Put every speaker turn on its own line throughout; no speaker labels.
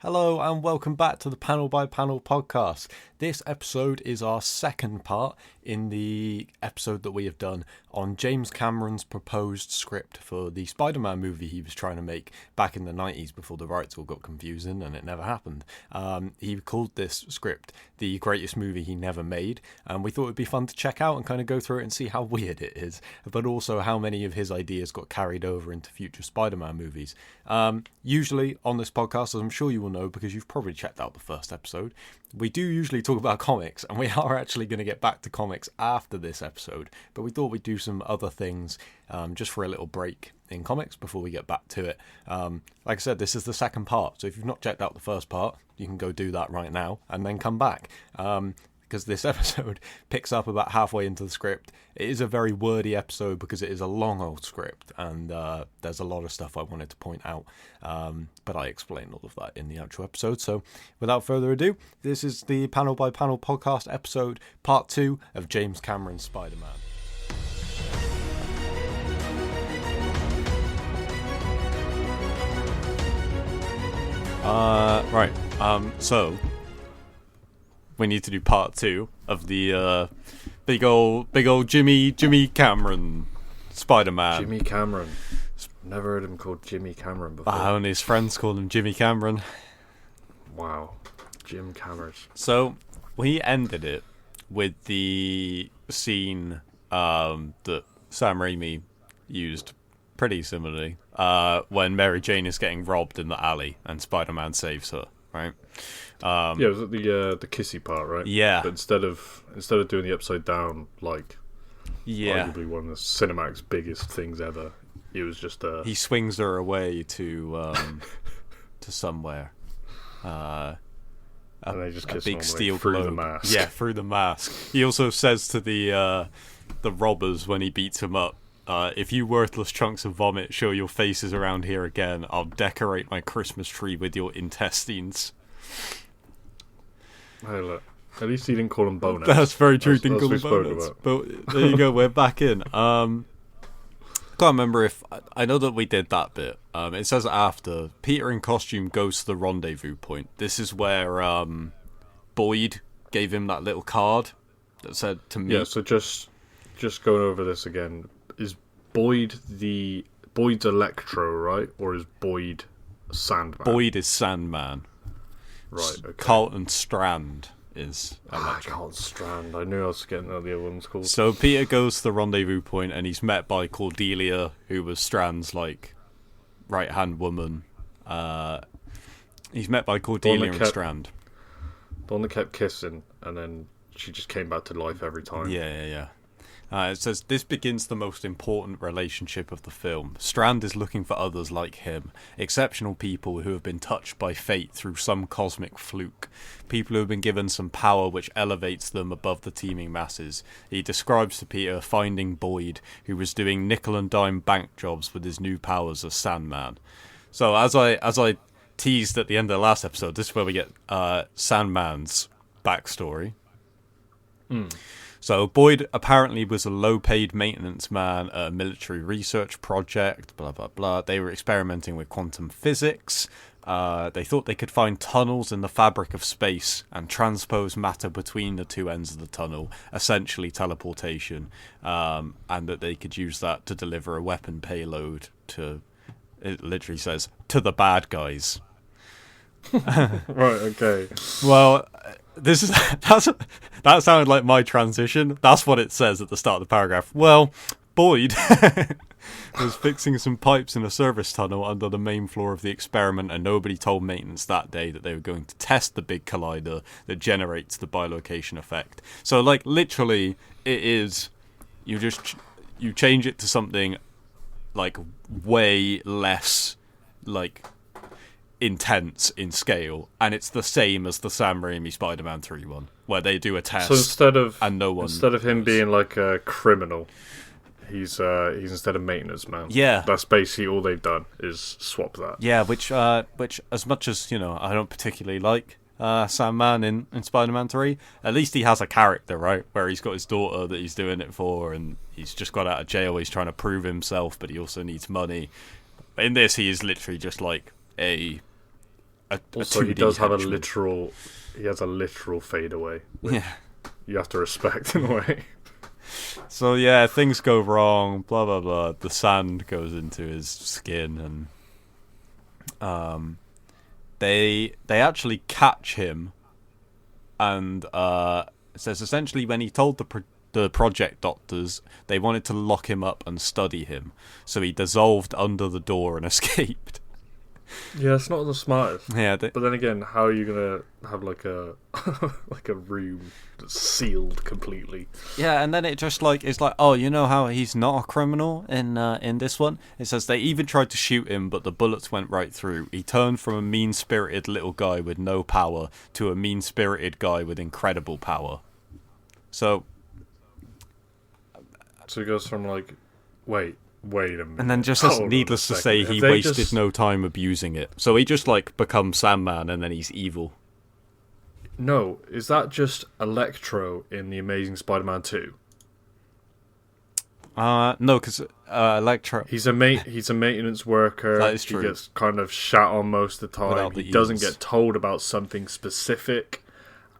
Hello and welcome back to the Panel by Panel podcast. This episode is our second part in the episode that we have done on James Cameron's proposed script for the Spider-Man movie he was trying to make back in the 90s before the rights all got confusing and it never happened. He called this script the greatest movie he never made, and we thought it would be fun to check out and kind of go through it and see how weird it is, but also how many of his ideas got carried over into future Spider-Man movies. Usually on this podcast, as I'm sure you will know because you've probably checked out the first episode, we do usually talk about comics, and we are actually going to get back to comics after this episode, but we thought we'd do some other things just for a little break in comics before we get back to it. Like I said, this is the second part, so if you've not checked out the first part, you can go do that right now and then come back. Because this episode picks up about halfway into the script. It is a very wordy episode because it is a long old script, and there's a lot of stuff I wanted to point out, but I explain all of that in the actual episode. So without further ado, this is the Panel by Panel podcast episode, part 2 of James Cameron's Spider-Man. So we need to do part 2 of the big old Jimmy Cameron Spider-Man.
Jimmy Cameron. Never heard him called Jimmy Cameron before.
Only his friends call him Jimmy Cameron.
Wow. Jim Cameron.
So we ended it with the scene that Sam Raimi used pretty similarly when Mary Jane is getting robbed in the alley and Spider-Man saves her, right?
Yeah, it was at the kissy part, right?
Yeah.
But instead of doing the upside down, like arguably one of the Cinemax biggest things ever, it was just
he swings her away to somewhere.
And they just kiss
a big
normally
steel
through
globe.
the mask.
Yeah, through the mask. He also says to the robbers when he beats him up, if you worthless chunks of vomit show your faces around here again, I'll decorate my Christmas tree with your intestines.
Hey, look. At least he didn't call them boneheads.
That's very true, didn't call them boneheads. But there you go, we're back in. Can't remember if... I know that we did that bit. It says after, Peter in costume goes to the rendezvous point. This is where Boyd gave him that little card that said to meet.
Yeah, so just going over this again. Is Boyd's Electro, right? Or is Boyd Sandman?
Boyd is Sandman.
Right, okay.
Carlton Strand is Electro.
Carlton Strand. I knew I was getting what the other one's called.
So Peter goes to the rendezvous point and he's met by Cordelia, who was Strand's right-hand woman. He's met by Cordelia and Strand.
The one that kept kissing and then she just came back to life every time.
Yeah. It says, this begins the most important relationship of the film. Strand is looking for others like him, exceptional people who have been touched by fate through some cosmic fluke, people who have been given some power which elevates them above the teeming masses. He describes to Peter finding Boyd, who was doing nickel and dime bank jobs with his new powers as Sandman. So as I teased at the end of the last episode, this is where we get Sandman's backstory. So Boyd apparently was a low-paid maintenance man at a military research project, blah, blah, blah. They were experimenting with quantum physics. They thought they could find tunnels in the fabric of space and transpose matter between the two ends of the tunnel, essentially teleportation, and that they could use that to deliver a weapon payload to, it literally says, to the bad guys.
Right, okay.
Well... that sounded like my transition. That's what it says at the start of the paragraph. Well, Boyd was fixing some pipes in a service tunnel under the main floor of the experiment, and nobody told maintenance that day that they were going to test the big collider that generates the bilocation effect. So, literally, it is you change it to something way less intense in scale, and it's the same as the Sam Raimi Spider-Man 3 one, where they do a test.
So instead of him
knows.
being like a criminal, he's instead a maintenance man.
Yeah,
that's basically all they've done is swap that.
Yeah, which as much as I don't particularly like Sandman in Spider-Man 3, at least he has a character, right? Where he's got his daughter that he's doing it for, and he's just got out of jail. He's trying to prove himself, but he also needs money. But in this, he is literally just like a a
Also,
2D
he does have a
henchman.
literal. He has a literal fadeaway, which
Yeah.
you have to respect in a way.
So yeah, things go wrong. Blah blah blah. The sand goes into his skin, and they actually catch him, and it says essentially when he told the project doctors they wanted to lock him up and study him, so he dissolved under the door and escaped.
Yeah, it's not the smartest.
Yeah,
But then again, how are you gonna have like a like a room that's sealed completely?
yeah, and then it just like it's like, oh, you know how he's not a criminal in this one. It says they even tried to shoot him, but the bullets went right through. He turned from a mean-spirited little guy with no power to a mean-spirited guy with incredible power. So,
So he goes from like, wait a minute,
and then just
hold on a
needless to
second.
say,
Have
he
they
wasted
just-
no time abusing it. So he just like becomes Sandman, and then he's evil.
No, is that just Electro in the Amazing Spider-Man 2?
No, because Electro.
He's a maintenance worker.
That is true.
He gets kind of shat on most of the time.
Without the
He doesn't
eels.
get told about something specific,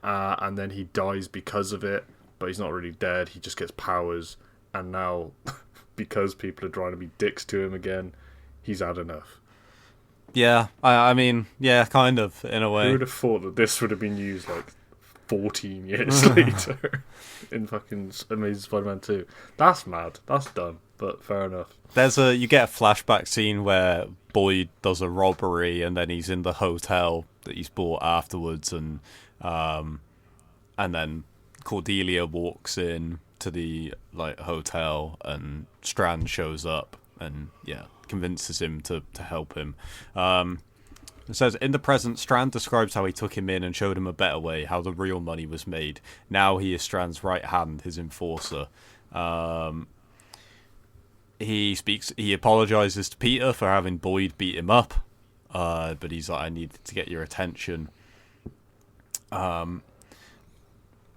and then he dies because of it. But he's not really dead. He just gets powers, and now because people are trying to be dicks to him again, he's had enough.
Yeah, I mean, yeah, kind of in a
Who
way.
would have thought that this would have been used like 14 years later in fucking Amazing Spider-Man 2? That's mad. That's dumb, but fair enough.
You get a flashback scene where Boyd does a robbery, and then he's in the hotel that he's bought afterwards, and then Cordelia walks in to the like hotel, and Strand shows up, and yeah, convinces him to help him. It says, in the present, Strand describes how he took him in and showed him a better way, how the real money was made. Now he is Strand's right hand, his enforcer. He apologizes to Peter for having Boyd beat him up, but he's like, I needed to get your attention. And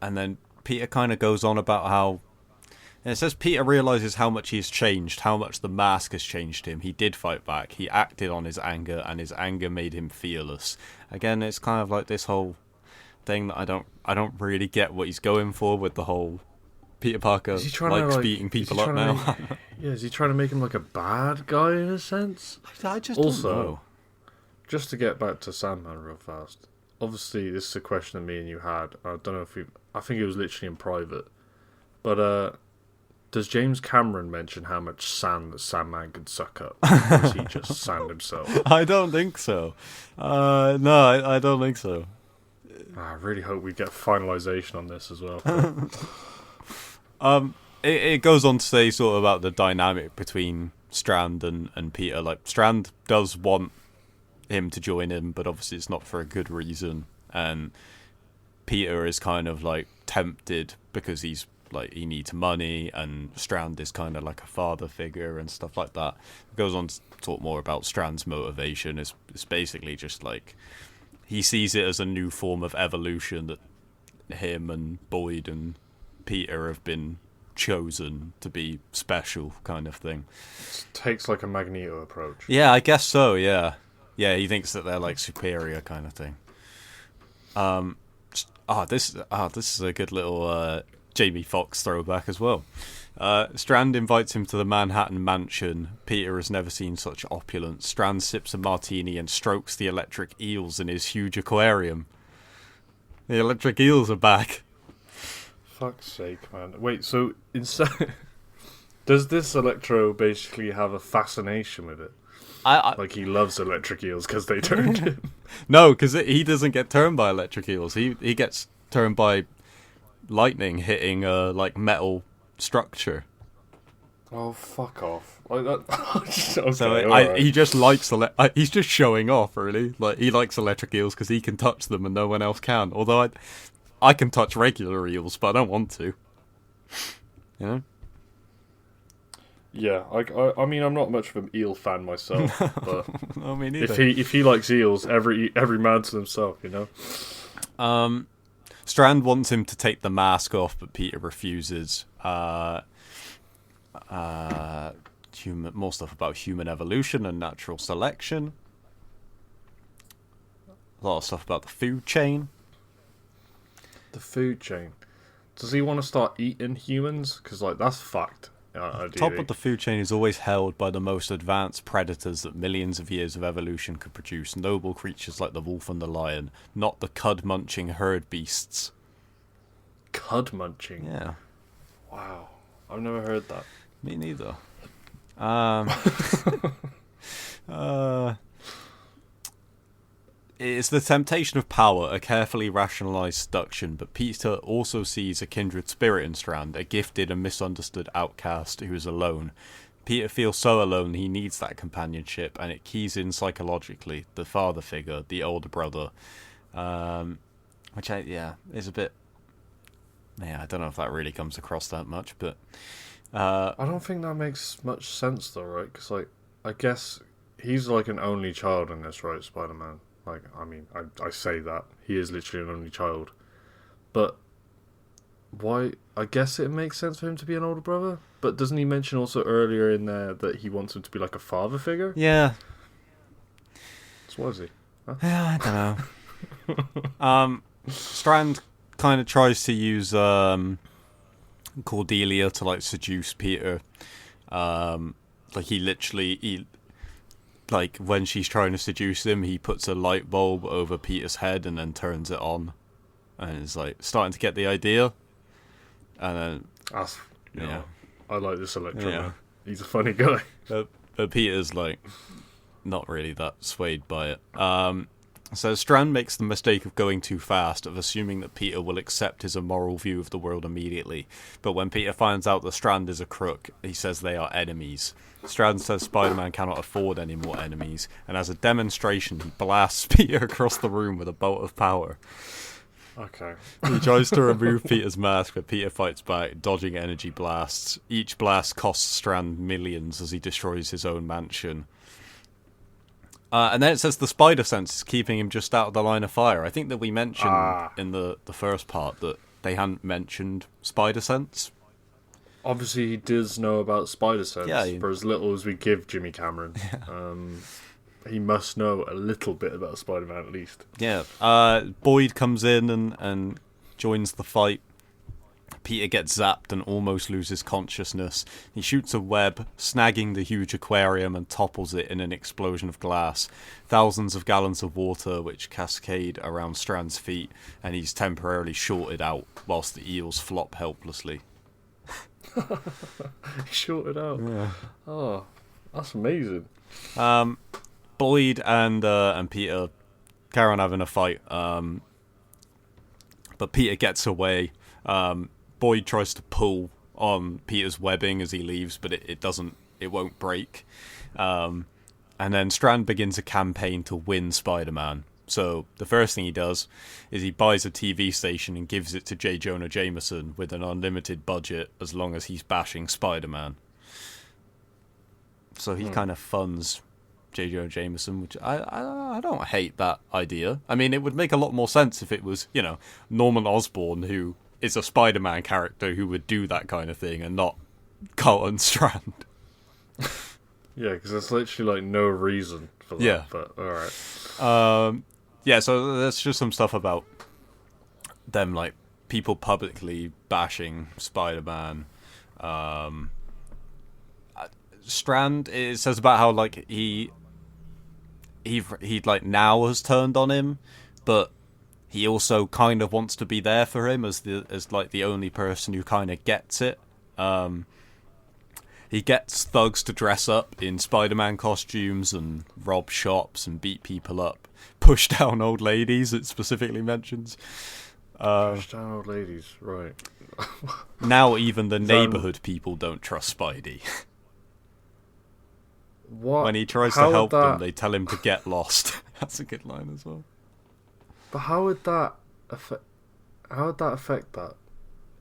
then Peter kind of goes on about how, and it says Peter realizes how much he's changed, how much the mask has changed him. He did fight back. He acted on his anger, and his anger made him fearless. Again, it's kind of like this whole thing that I don't really get what he's going for with the whole Peter Parker
Is he trying
likes
to, like,
beating
is he
people up
trying
now.
to Yeah, is he trying to make him like a bad guy in a sense?
I just
Also,
don't know.
Just to get back to Sandman real fast. Obviously, this is a question that me and you had. I don't know if I think it was literally in private. But does James Cameron mention how much sand that Sandman could suck up? Or does he just sand himself?
I don't think so. No, I don't think so.
I really hope we get finalisation on this as well.
It goes on to say sort of about the dynamic between Strand and Peter. Like, Strand does want him to join him, but obviously it's not for a good reason. And Peter is kind of like tempted because he's like, he needs money, and Strand is kind of like a father figure and stuff like that. It goes on to talk more about Strand's motivation. It's basically just like he sees it as a new form of evolution, that him and Boyd and Peter have been chosen to be special, kind of thing.
Takes like a Magneto approach.
Yeah, I guess so. Yeah, he thinks that they're like superior, kind of thing. This is a good little Jamie Foxx throwback as well. Strand invites him to the Manhattan mansion. Peter has never seen such opulence. Strand sips a martini and strokes the electric eels in his huge aquarium. The electric eels are back.
Fuck's sake, man. Wait, so instead, does this Electro basically have a fascination with it? Like he loves electric eels because they turned him?
No, because he doesn't get turned by electric eels. He gets turned by lightning hitting a like metal structure.
Oh, fuck off. Like that. Okay,
So
alright.
he just likes he's just showing off, really. Like, he likes electric eels because he can touch them and no one else can. Although I can touch regular eels, but I don't want to. You know?
Yeah, I mean, I'm not much of an eel fan myself, but
I mean, either.
if he likes eels, every man to himself, you know.
Strand wants him to take the mask off, but Peter refuses. More stuff about human evolution and natural selection. a lot of stuff about the food chain.
The food chain. Does he want to start eating humans? Because, like, that's fucked.
Top of the food chain is always held by the most advanced predators that millions of years of evolution could produce. Noble creatures like the wolf and the lion, not the cud-munching herd beasts.
Cud munching?
Yeah.
Wow. I've never heard that.
Me neither. It's the temptation of power, a carefully rationalized seduction, but Peter also sees a kindred spirit in Strand, a gifted and misunderstood outcast who is alone. Peter feels so alone he needs that companionship, and it keys in psychologically, the father figure, the older brother, which is a bit... Yeah, I don't know if that really comes across that much, but...
I don't think that makes much sense, though, right? Because, like, I guess he's, like, an only child in this, right, Spider-Man? Like, I mean, I say that. He is literally an only child. But why... I guess it makes sense for him to be an older brother. But doesn't he mention also earlier in there that he wants him to be like a father figure?
Yeah.
So what is he? Huh?
Yeah, I don't know. Strand kind of tries to use Cordelia to, like, seduce Peter. Like, when she's trying to seduce him, he puts a light bulb over Peter's head and then turns it on. And it's, like, starting to get the idea. And then...
Yeah. I like this Electro man. He's a funny guy.
But Peter's, like, not really that swayed by it. So Strand makes the mistake of going too fast, of assuming that Peter will accept his immoral view of the world immediately. But when Peter finds out that Strand is a crook, he says they are enemies. Strand says Spider-Man cannot afford any more enemies, and as a demonstration, he blasts Peter across the room with a bolt of power.
Okay.
He tries to remove Peter's mask, but Peter fights back, dodging energy blasts. Each blast costs Strand millions as he destroys his own mansion. And then it says the spider sense is keeping him just out of the line of fire. I think that we mentioned in the first part that they hadn't mentioned spider sense.
Obviously, he does know about spider sense.
Yeah,
for as little as we give Jimmy Cameron. He must know a little bit about Spider-Man at least.
Yeah. Boyd comes in and joins the fight. Peter gets zapped and almost loses consciousness. He shoots a web, snagging the huge aquarium and topples it in an explosion of glass. Thousands of gallons of water which cascade around Strand's feet, and he's temporarily shorted out whilst the eels flop helplessly.
He shorted out.
Yeah.
Oh, that's amazing.
Boyd and Peter carry on having a fight, but Peter gets away. Boyd tries to pull on Peter's webbing as he leaves, but it won't break. And then Strand begins a campaign to win Spider-Man. So the first thing he does is he buys a TV station and gives it to J. Jonah Jameson with an unlimited budget as long as he's bashing Spider-Man. So he kind of funds J. Jonah Jameson, which I don't hate that idea. I mean, it would make a lot more sense if it was, Norman Osborn, who is a Spider-Man character who would do that kind of thing, and not Carlton Strand.
Yeah, because there's literally, like, no reason for that.
Yeah.
But, alright.
So there's just some stuff about them, like, people publicly bashing Spider-Man. Strand, it says about how, like, he like now has turned on him, but he also kind of wants to be there for him as the only person who kind of gets it. He gets thugs to dress up in Spider-Man costumes and rob shops and beat people up, push down old ladies. It specifically mentions.
Push down old ladies, right?
Now even the neighborhood people don't trust Spidey.
What?
When he tries to help them, they tell him to get lost. That's a good line as well.
But how would that affect that?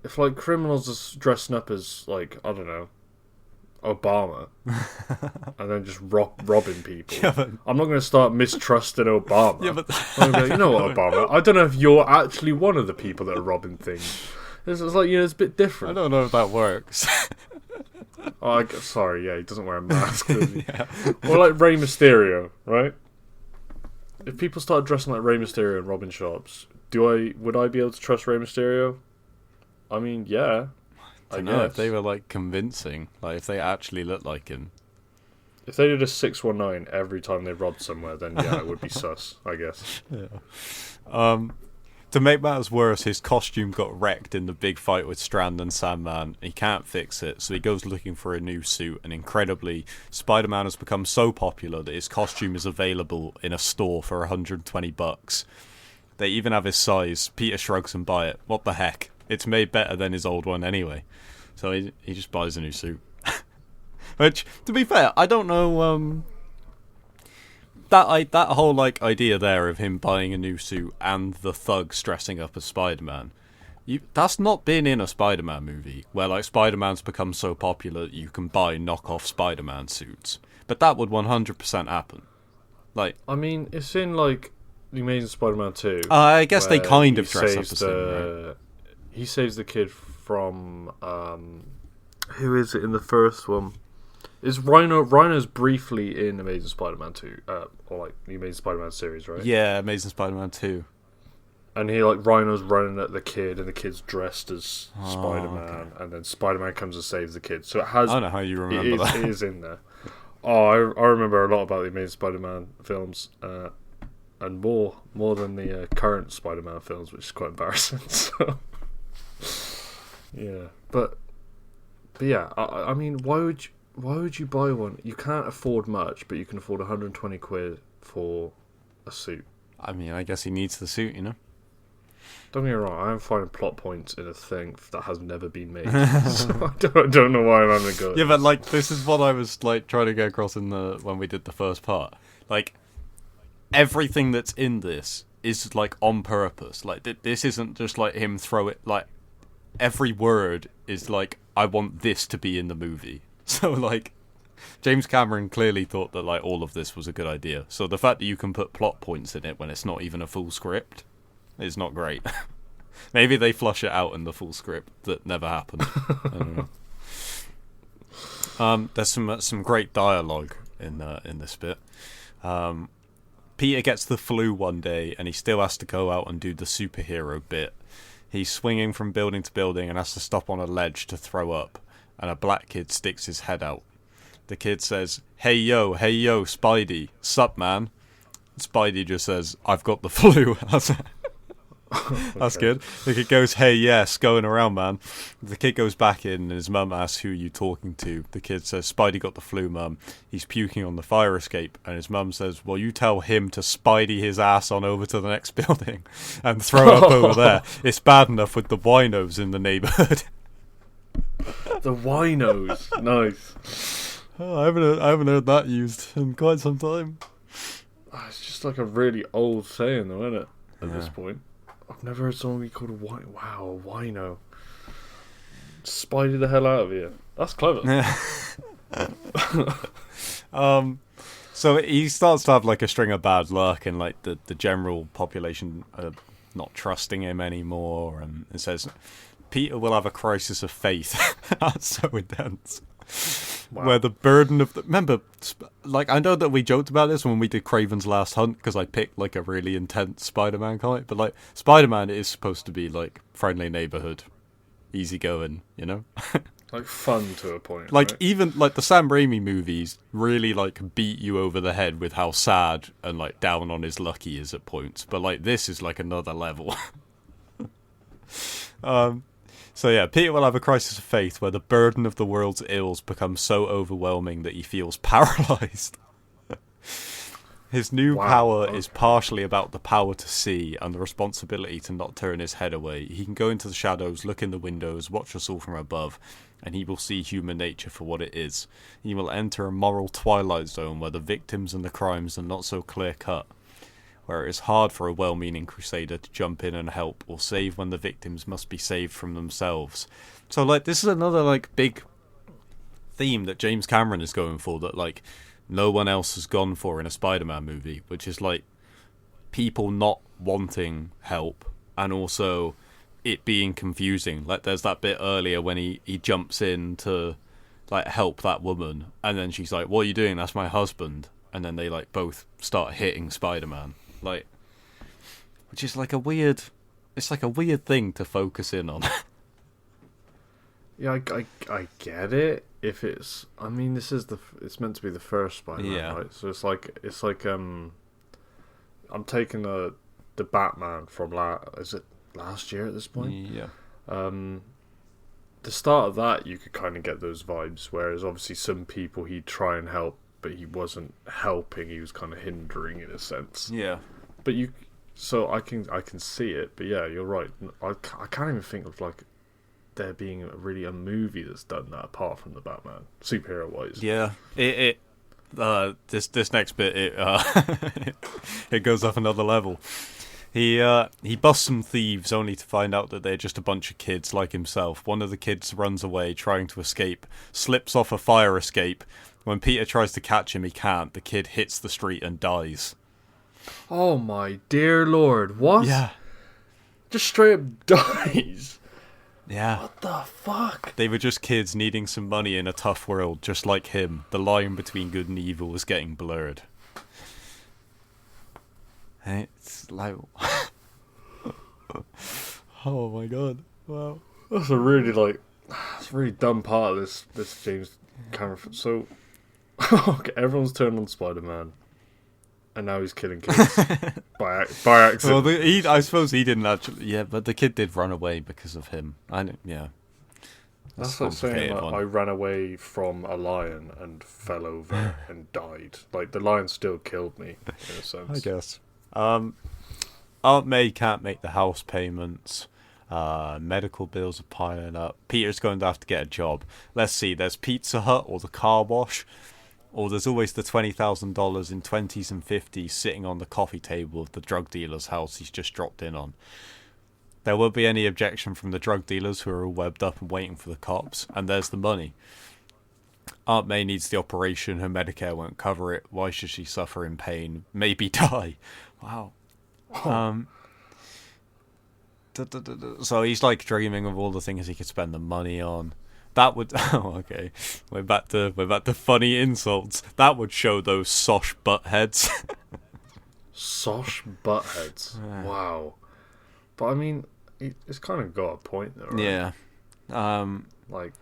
If, like, criminals are dressing up as, like, I don't know, Obama, and then just robbing people.
Yeah, but...
I'm not going to start mistrusting Obama.
Yeah, but...
I'm gonna be like, you know what, Obama? I don't know if you're actually one of the people that are robbing things. It's like, it's a bit different.
I don't know if that works.
Sorry, yeah, he doesn't wear a mask, does he?
Yeah.
Or like Rey Mysterio, right? if people started dressing like Rey Mysterio and Robin Sharps, would I be able to trust Rey Mysterio? I mean, yeah.
I know if they were like convincing, like if they actually looked like him.
If they did a 619 every time they robbed somewhere, then yeah, it would be sus, I guess.
Yeah. To make matters worse, his costume got wrecked in the big fight with Strand and Sandman. He can't fix it, so he goes looking for a new suit, and incredibly, Spider-Man has become so popular that his costume is available in a store for $120. They even have his size. Peter shrugs and buys it. What the heck? It's made better than his old one anyway. So he just buys a new suit. Which, to be fair, I don't know... That whole like idea there of him buying a new suit and the thugs dressing up as Spider-Man, that's not been in a Spider-Man movie where like Spider-Man's become so popular that you can buy knockoff Spider-Man suits. But that would 100% happen. Like,
I mean, it's in like the Amazing Spider-Man 2.
I guess they kind of dress up as him. Right?
He saves the kid from who is it in the first one? Is Rhino's briefly in Amazing Spider-Man 2, or like the Amazing Spider-Man series, right?
Yeah, Amazing Spider-Man 2.
And he like Rhino's running at the kid, and the kid's dressed as Spider-Man,
okay.
and then Spider-Man comes and saves the kid. So it has.
I don't know how you remember that.
It is in there. Oh, I remember a lot about the Amazing Spider-Man films, and more than the current Spider-Man films, which is quite embarrassing. So yeah, but yeah, I mean, why would you buy one? You can't afford much, but you can afford 120 quid for a suit.
I mean, I guess he needs the suit, you know?
Don't get me wrong, I am finding plot points in a thing that has never been made. So I don't know why I'm having a go.
Yeah, but like, this is what I was like trying to get across when we did the first part. Like, everything that's in this is like on purpose. Like, this isn't just like him throw it, like, every word is like, I want this to be in the movie. So, like, James Cameron clearly thought that, like, all of this was a good idea. So the fact that you can put plot points in it when it's not even a full script is not great. Maybe they flush it out in the full script that never happened. I don't know. There's some great dialogue in this bit. Peter gets the flu one day, and he still has to go out and do the superhero bit. He's swinging from building to building and has to stop on a ledge to throw up. And a black kid sticks his head out. The kid says, hey yo, Spidey, sup man? Spidey just says, I've got the flu. That's good. The kid goes, hey yes, going around man. The kid goes back in and his mum asks, who are you talking to? The kid says, Spidey got the flu, mum. He's puking on the fire escape. And his mum says, well, you tell him to Spidey his ass on over to the next building and throw up over there. It's bad enough with the winos in the neighbourhood.
The winos, nice.
Oh, I haven't heard that used in quite some time.
It's just like a really old saying, though, isn't it? At this point, I've never heard someone be called a wino. Wow, a wino. Spidey the hell out of here. That's clever.
So he starts to have like a string of bad luck, and like the general population are not trusting him anymore, and it says Peter will have a crisis of faith. That's so intense. Wow. Where the burden of remember, like, I know that we joked about this when we did Kraven's Last Hunt, because I picked like a really intense Spider-Man comic, but like Spider-Man is supposed to be like friendly neighborhood, easygoing, you know.
Like fun to a point.
Like,
right?
even like the Sam Raimi movies really like beat you over the head with how sad and like down on his luck he is at points, but like this is like another level. So yeah, Peter will have a crisis of faith where the burden of the world's ills becomes so overwhelming that he feels paralyzed. His new power is partially about the power to see and the responsibility to not turn his head away. He can go into the shadows, look in the windows, watch us all from above, and he will see human nature for what it is. He will enter a moral twilight zone where the victims and the crimes are not so clear-cut, where it is hard for a well-meaning crusader to jump in and help or save when the victims must be saved from themselves. So, like, this is another, like, big theme that James Cameron is going for that, like, no one else has gone for in a Spider-Man movie, which is, like, people not wanting help and also it being confusing. Like, there's that bit earlier when he jumps in to, like, help that woman, and then she's like, what are you doing? That's my husband. And then they, like, both start hitting Spider-Man. like, which is like a weird. It's like a weird thing to focus in on.
Yeah, I get it. If it's, I mean, it's meant to be the first Spider-Man,
Yeah.
right? So it's like I'm taking the Batman from is it last year at this point?
Yeah.
The start of that, you could kind of get those vibes. Whereas obviously some people he'd try and help, but he wasn't helping. He was kind of hindering in a sense.
Yeah.
But so I can see it. But yeah, you're right. I can't even think of like there being really a movie that's done that apart from the Batman, superhero wise.
Yeah. This next bit it goes up another level. He busts some thieves only to find out that they're just a bunch of kids like himself. One of the kids runs away trying to escape, slips off a fire escape. When Peter tries to catch him, he can't. The kid hits the street and dies.
Oh my dear Lord, what?
Yeah.
Just straight up dies.
Yeah.
What the fuck?
They were just kids needing some money in a tough world, just like him. The line between good and evil was getting blurred. And it's like... oh my god. Wow.
That's a really dumb part of this James Cameron. So, okay, everyone's turned on Spider-Man, and now he's killing kids by accident.
Well, I suppose he didn't actually... Yeah, but the kid did run away because of him. Yeah.
That's like saying like, I ran away from a lion and fell over and died. Like, the lion still killed me, in a sense.
I guess. Aunt May can't make the house payments. Medical bills are piling up. Peter's going to have to get a job. Let's see, there's Pizza Hut or the car wash. Or there's always the $20,000 in 20s and 50s sitting on the coffee table of the drug dealer's house he's just dropped in on. There won't be any objection from the drug dealers who are all webbed up and waiting for the cops. And there's the money. Aunt May needs the operation. Her Medicare won't cover it. Why should she suffer in pain? Maybe die. Wow. So he's like dreaming of all the things he could spend the money on. That would... Oh, okay. We're back to funny insults. That would show those sosh buttheads.
Sosh buttheads. Wow. But I mean, it's kind of got a point though, right?
Yeah.
Like...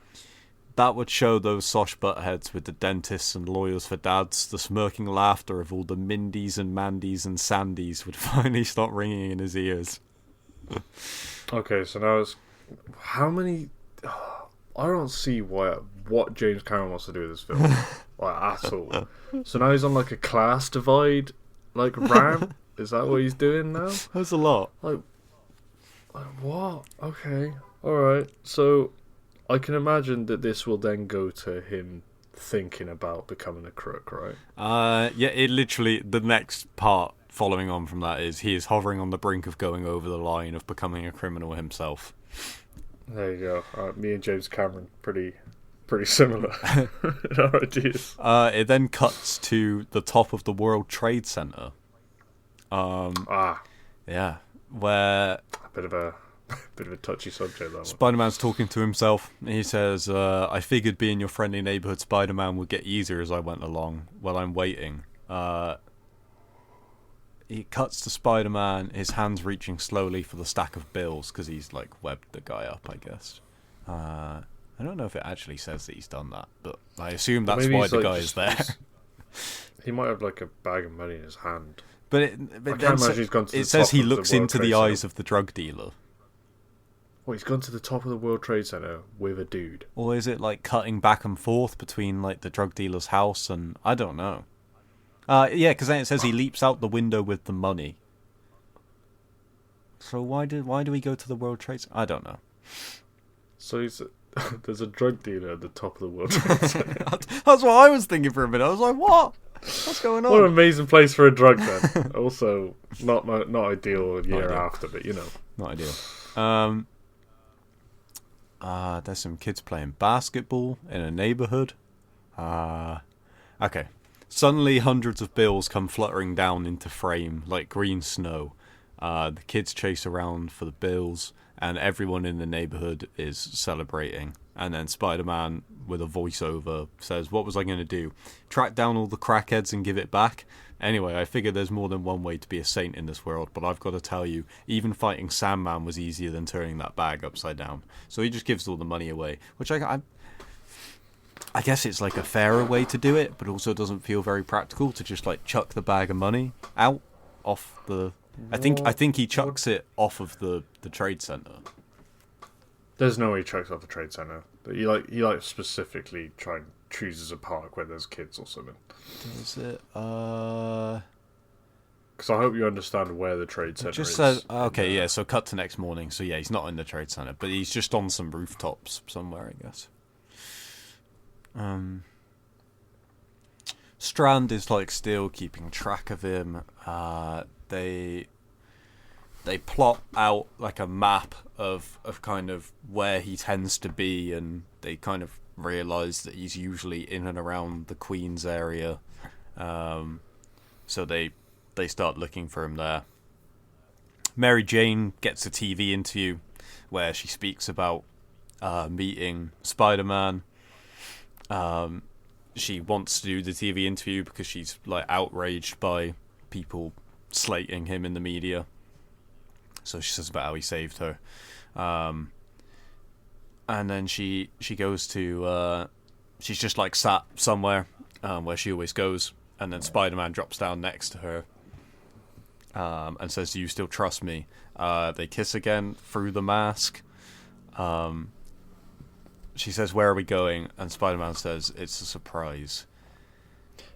That would show those sosh buttheads with the dentists and lawyers for dads. The smirking laughter of all the Mindys and Mandys and Sandys would finally stop ringing in his ears.
Okay, so now it's... How many... I don't see what James Cameron wants to do with this film. Like, at all. So now he's on like a class divide, like, rant? Is that what he's doing now?
That's a lot.
Like what? Okay. Alright. So... I can imagine that this will then go to him thinking about becoming a crook, right?
Yeah, it literally, the next part following on from that is he is hovering on the brink of going over the line of becoming a criminal himself.
There you go. Me and James Cameron, pretty similar in our ideas.
It then cuts to the top of the World Trade Center. Yeah, where...
A bit of a touchy subject, that one.
Spider-Man's talking to himself. He says, I figured being your friendly neighborhood Spider-Man would get easier as I went along. Well, I'm waiting. He cuts to Spider-Man, his hands reaching slowly for the stack of bills, because he's, like, webbed the guy up, I guess. I don't know if it actually says that he's done that, but I assume that's why the guy is there.
He might have, like, a bag of money in his hand.
But it says he looks into the eyes of the drug dealer.
Well, he's gone to the top of the World Trade Center with a dude.
Or is it like cutting back and forth between like the drug dealer's house and... I don't know. Yeah, because then it says he leaps out the window with the money. So why do we go to the World Trade Center? I don't know.
So there's a drug dealer at the top of the World Trade Center.
That's what I was thinking for a minute. I was like, what? What's going on?
What an amazing place for a drug den. Also, not ideal a year after, but you know.
Not ideal. There's some kids playing basketball in a neighborhood. Okay. Suddenly, hundreds of bills come fluttering down into frame like green snow. The kids chase around for the bills, and everyone in the neighborhood is celebrating. And then Spider-Man, with a voiceover, says, "What was I going to do? Track down all the crackheads and give it back?" Anyway, I figure there's more than one way to be a saint in this world, but I've got to tell you, even fighting Sandman was easier than turning that bag upside down. So he just gives all the money away, which I guess it's like a fairer way to do it, but also doesn't feel very practical to just like chuck the bag of money out off the... I think he chucks it off of the trade center.
There's no way he chucks off the trade center. But he specifically chooses a park where there's kids or something.
Does it?
Because I hope you understand where the trade center
just
is.
says okay, yeah. So cut to next morning. So yeah, he's not in the trade center, but he's just on some rooftops somewhere, I guess. Strand is like still keeping track of him. They plot out like a map of kind of where he tends to be, and they kind of realise that he's usually in and around the Queens area. So they start looking for him there. Mary Jane gets a TV interview where she speaks about meeting Spider-Man. She wants to do the TV interview because she's like outraged by people slating him in the media. So she says about how he saved her. And then she goes to... she's just like sat somewhere where she always goes. And then Spider-Man drops down next to her and says, "Do you still trust me?" They kiss again through the mask. She says, "Where are we going?" And Spider-Man says, "It's a surprise."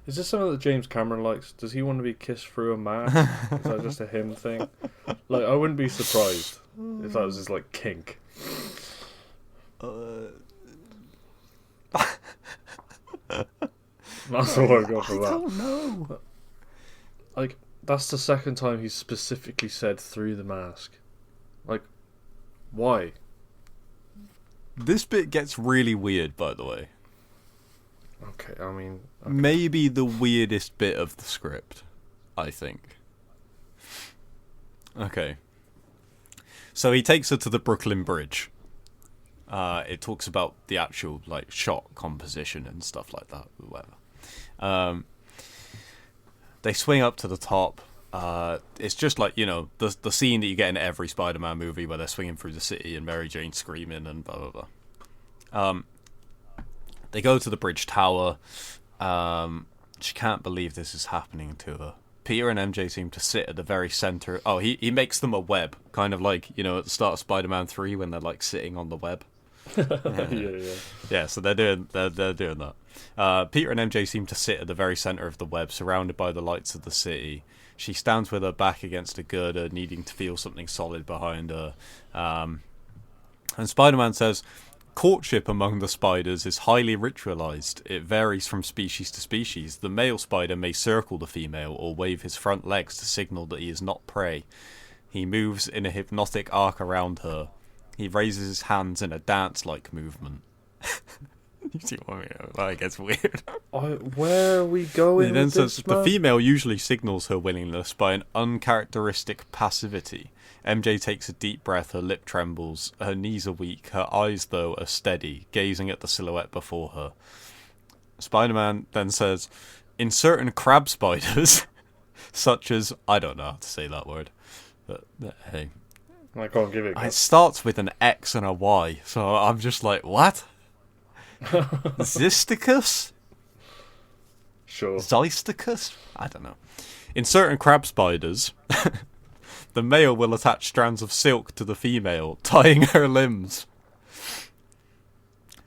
Is this something that James Cameron likes? Does he want to be kissed through a mask? Is that just a him thing? Like, I wouldn't be surprised if that was his, like, kink. That's all I've got for that.
I don't know.
Like, that's the second time he's specifically said through the mask. Like, why?
This bit gets really weird, by the way.
Okay, I mean... Okay.
Maybe the weirdest bit of the script, I think. Okay. So he takes her to the Brooklyn Bridge. It talks about the actual like shot composition and stuff like that, or whatever. They swing up to the top. It's just like, you know, the scene that you get in every Spider-Man movie where they're swinging through the city and Mary Jane screaming and blah blah blah. They go to the bridge tower. She can't believe this is happening to her. Peter and MJ seem to sit at the very center. Oh, he makes them a web, kind of like, you know, at the start of Spider-Man 3 when they're like sitting on the web. Yeah. So they're doing that. Peter and MJ seem to sit at the very center of the web, surrounded by the lights of the city. She stands with her back against a girder, needing to feel something solid behind her. And Spider-Man says, "Courtship among the spiders is highly ritualized. It varies from species to species. The male spider may circle the female or wave his front legs to signal that he is not prey. He moves in a hypnotic arc around her. He raises his hands in a dance-like movement." You see what I mean? Like, it's weird.
Where are we going?
He then
with
says
this,
the
man?
female usually signals her willingness by an uncharacteristic passivity. MJ takes a deep breath, her lip trembles, her knees are weak, her eyes, though, are steady, gazing at the silhouette before her. Spider-Man then says, "In certain crab spiders, such as..." I don't know how to say that word, but hey.
I can't give it a go.
It starts with an X and a Y, so I'm just like, what? Zysticus?
Sure.
Zysticus? I don't know. In certain crab spiders, the male will attach strands of silk to the female, tying her limbs.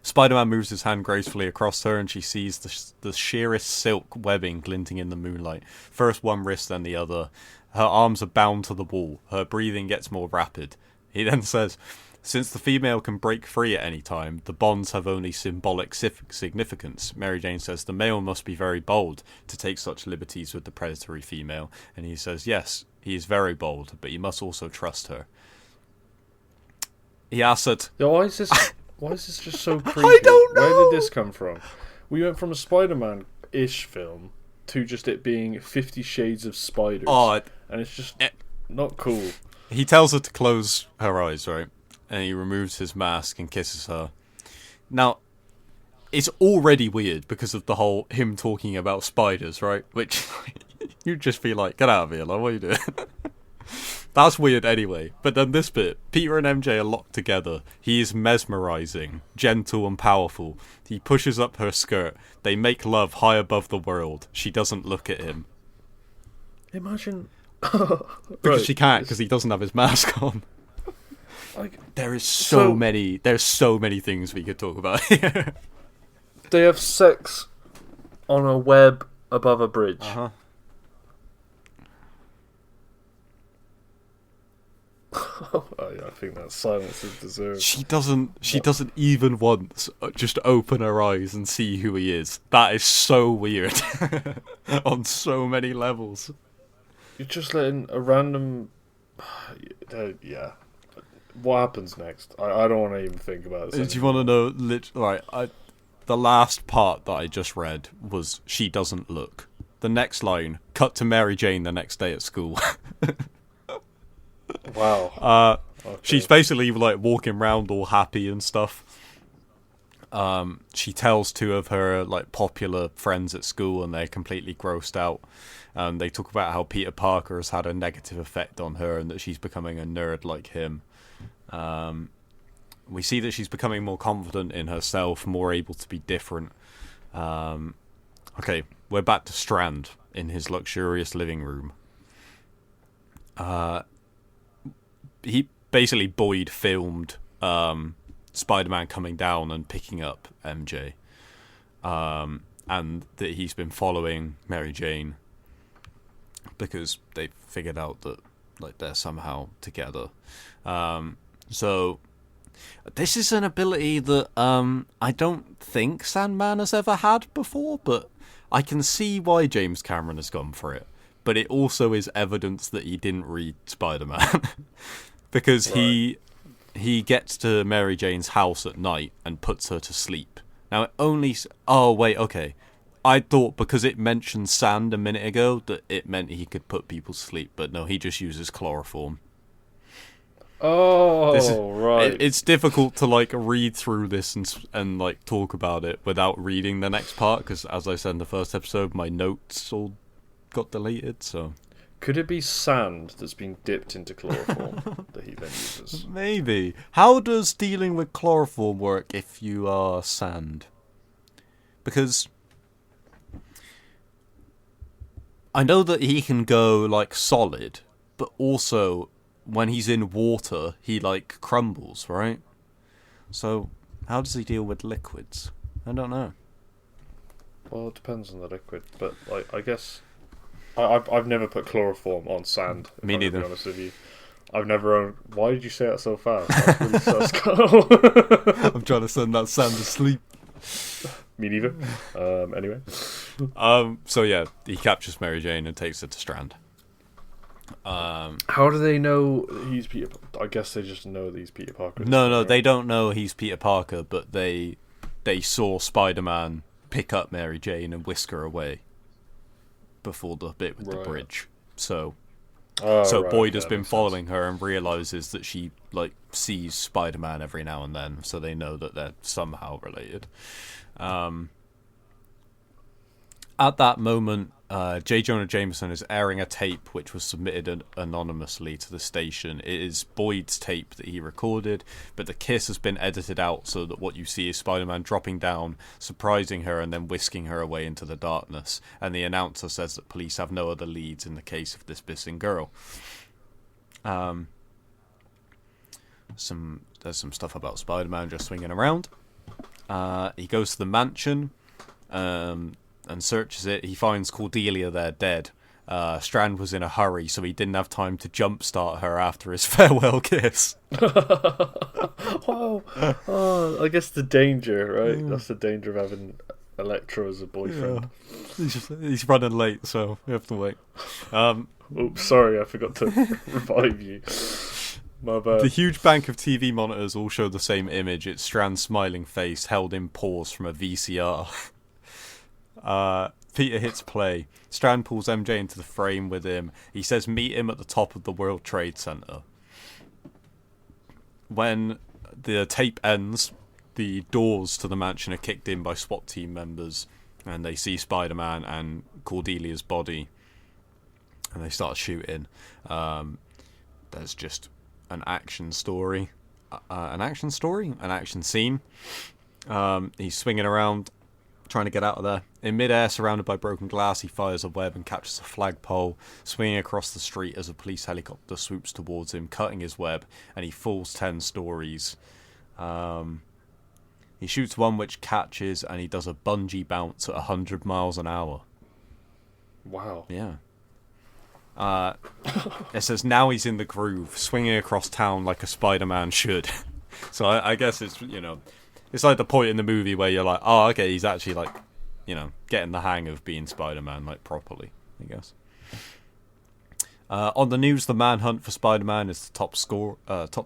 Spider-Man moves his hand gracefully across her, and she sees the sheerest silk webbing glinting in the moonlight. First one wrist, then the other. Her arms are bound to the wall. Her breathing gets more rapid. He then says, "Since the female can break free at any time, the bonds have only symbolic significance." Mary Jane says the male must be very bold to take such liberties with the predatory female. And he says, "Yes, he is very bold, but you must also trust her." He asks her...
Yo, why is this just so creepy?
I don't know!
Where did this come from? We went from a Spider-Man-ish film to just it being 50 Shades of Spiders.
Oh,
and it's just not cool.
he tells her to close her eyes, right? and he removes his mask and kisses her. Now, it's already weird because of the whole him talking about spiders, right? Which you'd just be like, get out of here, like, what are you doing? That's weird anyway. But then this bit, Peter and MJ are locked together. He is mesmerizing, gentle and powerful. He pushes up her skirt. They make love high above the world. She doesn't look at him.
Imagine...
Because she can't, because he doesn't have his mask on.
Like,
there's so many things we could talk about here.
They have sex on a web above a bridge.
Uh-huh.
Oh, yeah, I think that silence is deserved.
She doesn't even once just open her eyes and see who he is. That is so weird. On so many levels.
You're just letting a random... yeah. What happens next? I don't want to even think about this.
Do you want to know... Right, the last part that I just read was she doesn't look. The next line, cut to Mary Jane the next day at school.
Wow.
Okay. She's basically like walking around all happy and stuff. She tells two of her like popular friends at school, and they're completely grossed out. They talk about how Peter Parker has had a negative effect on her, and that she's becoming a nerd like him. We see that she's becoming more confident in herself, more able to be different. Okay, we're back to Strand in his luxurious living room. He basically Boyd filmed Spider-Man coming down and picking up MJ, and that he's been following Mary Jane because they figured out that like they're somehow together. So this is an ability that I don't think Sandman has ever had before, but I can see why James Cameron has gone for it. But it also is evidence that he didn't read Spider-Man. Because
right.
he gets to Mary Jane's house at night and puts her to sleep. Now, it only... Oh, wait, okay. I thought because it mentioned sand a minute ago that it meant he could put people to sleep. But no, he just uses chloroform.
Oh, right.
It's difficult to, like, read through this and like, talk about it without reading the next part. Because, as I said in the first episode, my notes all got deleted, so...
Could it be sand that's been dipped into chloroform that he then uses?
Maybe. How does dealing with chloroform work if you are sand? Because I know that he can go like solid, but also when he's in water, he like crumbles, right? So how does he deal with liquids? I don't know.
Well, it depends on the liquid, but like I guess... I've never put chloroform on sand.
Me neither.
To be honest with you, I've never. Why did you say that so fast? That's really sus, Carl.
I'm trying to send that sand to sleep.
Me neither. Anyway.
So yeah, he captures Mary Jane and takes her to Strand.
How do they know he's Peter? I guess they just know that he's Peter Parker.
No, they don't know he's Peter Parker, but they saw Spider-Man pick up Mary Jane and whisk her away before the bit with the bridge. So Boyd has been following her and realizes that she like sees Spider-Man every now and then, so they know that they're somehow related. At that moment, J. Jonah Jameson is airing a tape which was submitted anonymously to the station. It is Boyd's tape that he recorded, but the kiss has been edited out so that what you see is Spider-Man dropping down, surprising her, and then whisking her away into the darkness. And the announcer says that police have no other leads in the case of this missing girl. There's some stuff about Spider-Man just swinging around. He goes to the mansion. And searches it. He finds Cordelia there dead. Strand was in a hurry, so he didn't have time to jumpstart her after his farewell kiss.
Wow. Oh, I guess the danger, right? That's the danger of having Electro as a boyfriend.
Yeah. He's running late, so we have to wait.
Oops, sorry, I forgot to revive you. My bad.
The huge bank of TV monitors all show the same image. It's Strand's smiling face held in pause from a VCR. Peter hits play. Strand pulls MJ into the frame with him. He says meet him at the top of the World Trade Center. when the tape ends, the doors to the mansion are kicked in by SWAT team members, and they see Spider-Man and Cordelia's body, and they start shooting. There's just an action story. An action scene. He's swinging around, trying to get out of there. In midair, surrounded by broken glass, he fires a web and catches a flagpole, swinging across the street as a police helicopter swoops towards him, cutting his web, and he falls 10 stories. He shoots one which catches, and he does a bungee bounce at 100 miles an hour.
Wow.
Yeah. It says now he's in the groove, swinging across town like a Spider-Man should. So I guess it's, it's like the point in the movie where you're like, oh, okay, he's actually like, getting the hang of being Spider-Man like properly, I guess. On the news, the manhunt for Spider-Man is the top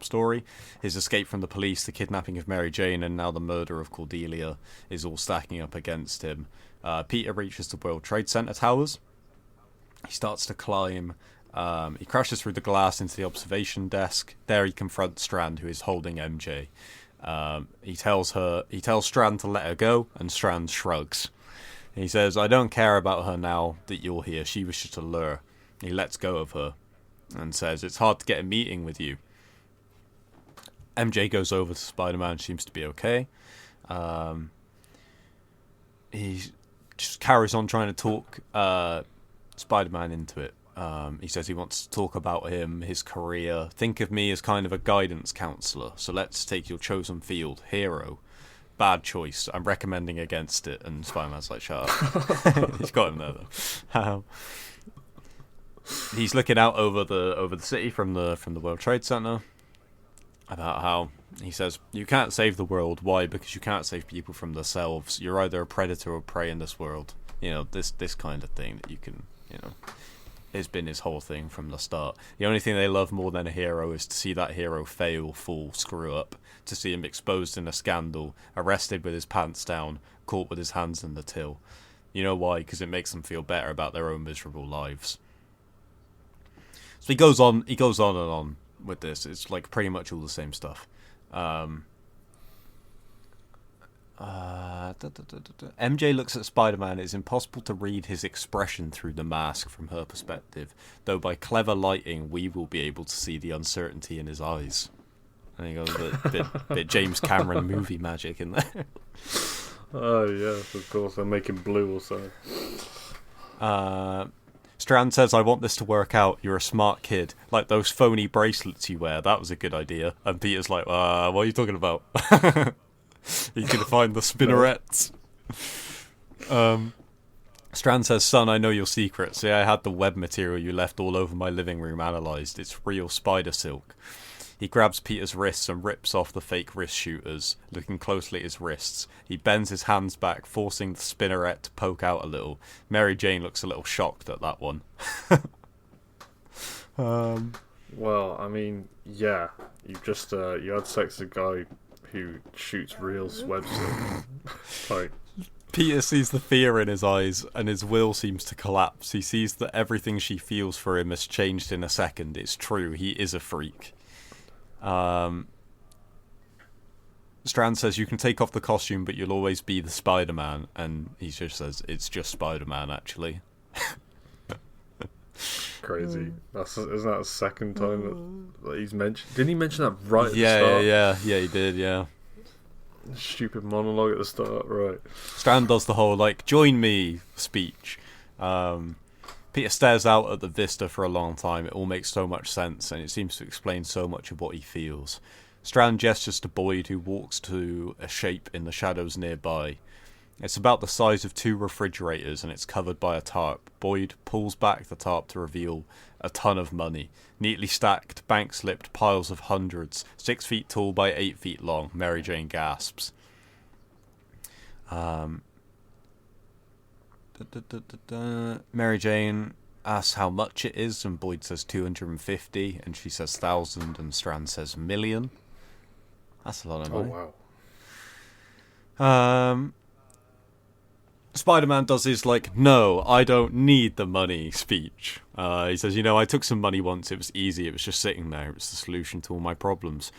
story. His escape from the police, the kidnapping of Mary Jane, and now the murder of Cordelia is all stacking up against him. Peter reaches the World Trade Center towers. He starts to climb. He crashes through the glass into the observation desk. There he confronts Strand, who is holding MJ. He tells Strand to let her go, and Strand shrugs. He says, I don't care about her now that you're here. She was just a lure. He lets go of her and says, it's hard to get a meeting with you. MJ goes over to Spider-Man, seems to be okay. He just carries on trying to talk Spider-Man into it. He says he wants to talk about him, his career. Think of me as kind of a guidance counsellor. So let's take your chosen field, hero. Bad choice. I'm recommending against it. And Spider-Man's like, shut up. He's got him there though. He's looking out over the city from the World Trade Center. About how he says you can't save the world. Why? Because you can't save people from themselves. You're either a predator or prey in this world. This kind of thing that you can. Has been his whole thing from the start. The only thing they love more than a hero is to see that hero fail, fall, screw up, to see him exposed in a scandal, arrested with his pants down, caught with his hands in the till. You know why? Because it makes them feel better about their own miserable lives. So he goes on and on with this. It's like pretty much all the same stuff. MJ looks at Spider-Man. It's impossible to read his expression through the mask from her perspective, though by clever lighting we will be able to see the uncertainty in his eyes. And he goes a bit James Cameron movie magic in there.
Oh yes, of course. They're making blue or so.
Strand says, I want this to work out. You're a smart kid. Like those phony bracelets you wear. That was a good idea. And Peter's like, what are you talking about? You can find the spinnerets. Strand says, son, I know your secret. See, I had the web material you left all over my living room analysed. It's real spider silk. He grabs Peter's wrists and rips off the fake wrist shooters, looking closely at his wrists. He bends his hands back, forcing the spinneret to poke out a little. Mary Jane looks a little shocked at that one.
Well, I mean, yeah. You just you had sex with a guy who shoots real web silk. Like,
Peter sees the fear in his eyes, and his will seems to collapse. He sees that everything she feels for him has changed in a second. It's true, he is a freak. Strand says, you can take off the costume, but you'll always be the Spider-Man. And he just says, it's just Spider-Man, actually.
Crazy. Isn't that the second time that he's mentioned? Didn't he mention that right at the start?
Yeah, he did, yeah.
Stupid monologue at the start, right.
Strand does the whole, join me speech. Peter stares out at the vista for a long time. It all makes so much sense, and it seems to explain so much of what he feels. Strand gestures to Boyd, who walks to a shape in the shadows nearby. It's about the size of 2 refrigerators, and it's covered by a tarp. Boyd pulls back the tarp to reveal a ton of money. Neatly stacked, bank-slipped piles of hundreds, 6 feet tall by 8 feet long. Mary Jane gasps. Mary Jane asks how much it is, and Boyd says 250, and she says 1,000, and Strand says million. That's a lot of money.
Oh, wow.
Spider-Man does his, no, I don't need the money speech. He says, I took some money once, it was easy, it was just sitting there, it was the solution to all my problems.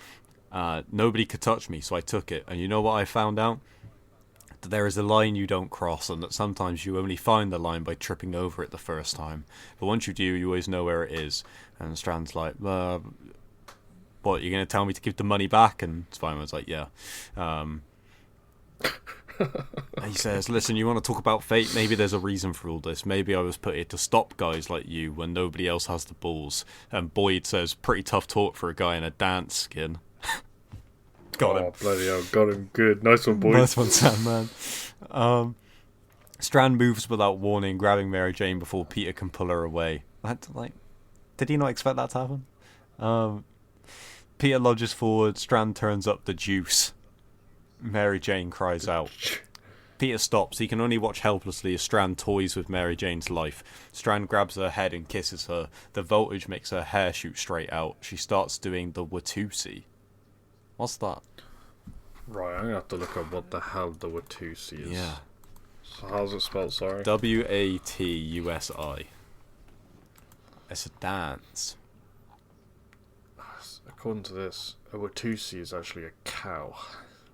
Nobody could touch me, so I took it. And you know what I found out? That there is a line you don't cross, and that sometimes you only find the line by tripping over it the first time. But once you do, you always know where it is. And Strand's like, what, you're going to tell me to give the money back? And Spider-Man's like, yeah. He says, listen, you want to talk about fate? Maybe there's a reason for all this. Maybe I was put here to stop guys like you when nobody else has the balls. And Boyd says, pretty tough talk for a guy in a dance skin. Got him.
Oh, bloody hell, got him good. Nice one, boys.
Nice one, Sandman. Strand moves without warning, grabbing Mary Jane before Peter can pull her away. Did he not expect that to happen? Peter lodges forward, Strand turns up the juice. Mary Jane cries out. Peter stops. He can only watch helplessly as Strand toys with Mary Jane's life. Strand grabs her head and kisses her. The voltage makes her hair shoot straight out. She starts doing the Watusi. What's that?
Right, I'm going to have to look up what the hell the Watusi is.
Yeah.
So how's it spelled, sorry?
Watusi. It's a dance.
According to this, a Watusi is actually a cow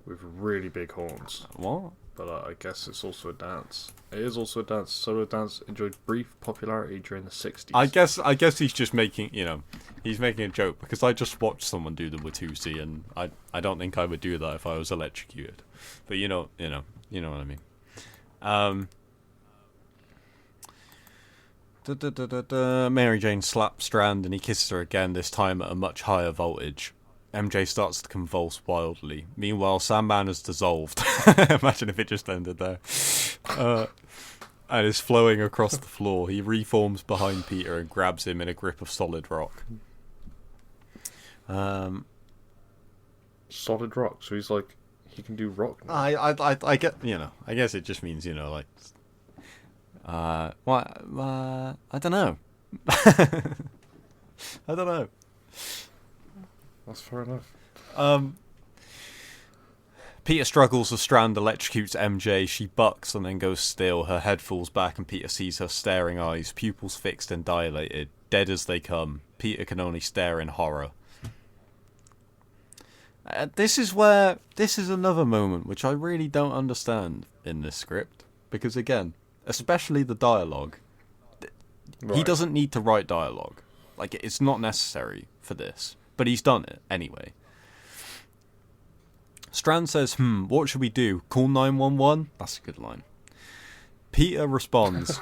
with really big horns.
What?
But I guess it's also a dance. It is also a dance. Solo dance enjoyed brief popularity during the 60s.
I guess he's just making, he's making a joke, because I just watched someone do the Watusi, and I don't think I would do that if I was electrocuted. But you know what I mean. Mary Jane slaps Strand and he kisses her again, this time at a much higher voltage. MJ starts to convulse wildly. Meanwhile, Sandman has dissolved. Imagine if it just ended there. And is flowing across the floor. He reforms behind Peter and grabs him in a grip of solid rock.
Solid rock, so he's like, he can do rock now.
I get, I guess it just means, what? I don't know. I don't know.
That's fair enough.
Peter struggles as Strand electrocutes MJ. She bucks and then goes still. Her head falls back and Peter sees her staring eyes, pupils fixed and dilated, dead as they come. Peter can only stare in horror. This is another moment which I really don't understand in this script. Because again, especially the dialogue, he doesn't need to write dialogue. It's not necessary for this. But he's done it anyway. Strand says, what should we do? Call 911? That's a good line. Peter responds,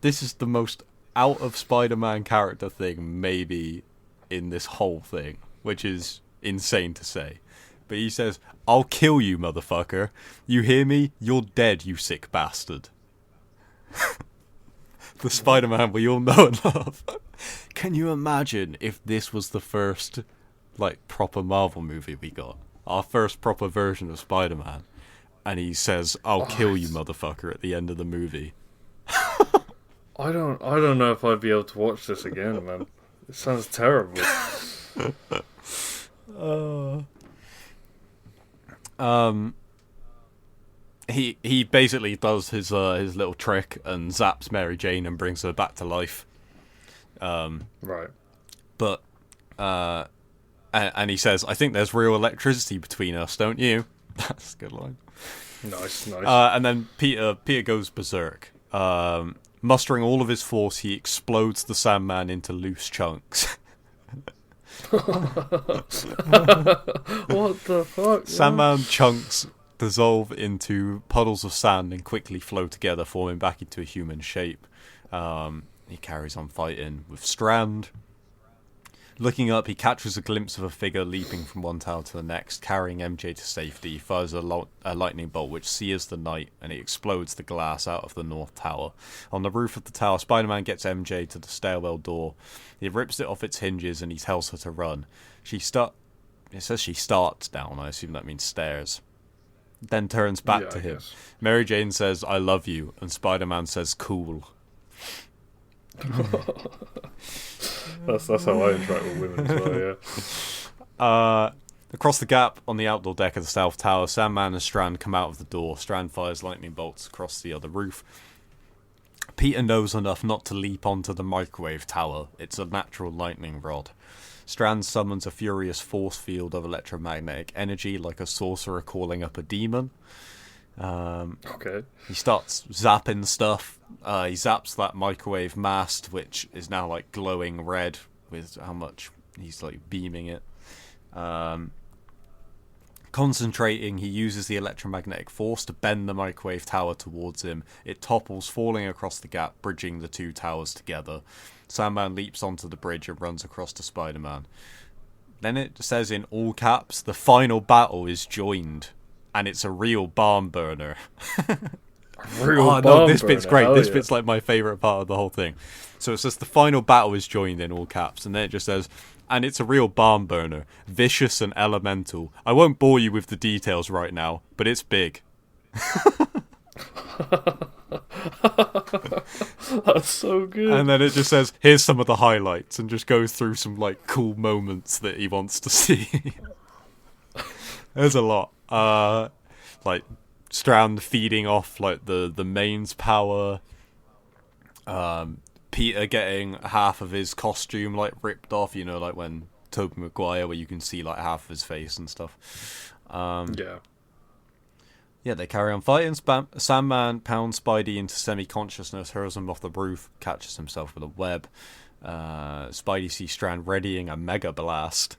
this is the most out of Spider-Man character thing maybe in this whole thing, which is insane to say. But he says, I'll kill you, motherfucker. You hear me? You're dead, you sick bastard. The Spider-Man we all know and love. Can you imagine if this was the first, proper Marvel movie we got? Our first proper version of Spider-Man. And he says, I'll kill you, motherfucker, at the end of the movie.
I don't know if I'd be able to watch this again, man. It sounds terrible.
He basically does his little trick and zaps Mary Jane and brings her back to life.
Right.
But and he says, I think there's real electricity between us, don't you? That's a good line.
Nice.
And then Peter goes berserk. Mustering all of his force, he explodes the Sandman into loose chunks.
What the fuck?
Sandman chunks dissolve into puddles of sand and quickly flow together, forming back into a human shape. He carries on fighting with Strand. Looking up, he catches a glimpse of a figure leaping from one tower to the next, carrying MJ to safety. He fires a lightning bolt which sears the night, and it explodes the glass out of the north tower. On the roof of the tower, Spider-Man gets MJ to the stairwell door. He rips it off its hinges and he tells her to run. It says she starts down. I assume that means stairs. Then turns back to him.
Guess.
Mary Jane says, I love you, and Spider-Man says, cool.
That's how I interact with women as well, yeah.
Across the gap on the outdoor deck of the South Tower, Sandman and Strand come out of the door. Strand fires lightning bolts across the other roof. Peter knows enough not to leap onto the microwave tower. It's a natural lightning rod. Strand summons a furious force field of electromagnetic energy, like a sorcerer calling up a demon.
Okay.
He starts zapping stuff. He zaps that microwave mast, which is now like glowing red with how much he's like beaming it. Concentrating, he uses the electromagnetic force to bend the microwave tower towards him. It topples, falling across the gap, bridging the two towers together. Sandman leaps onto the bridge and runs across to Spider-Man. Then it says in all caps, the final battle is joined. And it's a real barn burner. This bit's great. This bit's like my favourite part of the whole thing. So it says the final battle is joined in all caps. And then it just says, and it's a real barn burner. Vicious and elemental. I won't bore you with the details right now, but it's big.
That's so good.
And then it just says, here's some of the highlights. And just goes through some like cool moments that he wants to see. There's a lot. Like Strand feeding off like the mains power. Peter getting half of his costume like ripped off, you know, like when Tobey Maguire, where you can see like half of his face and stuff.
Yeah,
they carry on fighting. Sandman pounds Spidey into semi-consciousness, hurls him off the roof, catches himself with a web. Spidey sees Strand readying a mega blast.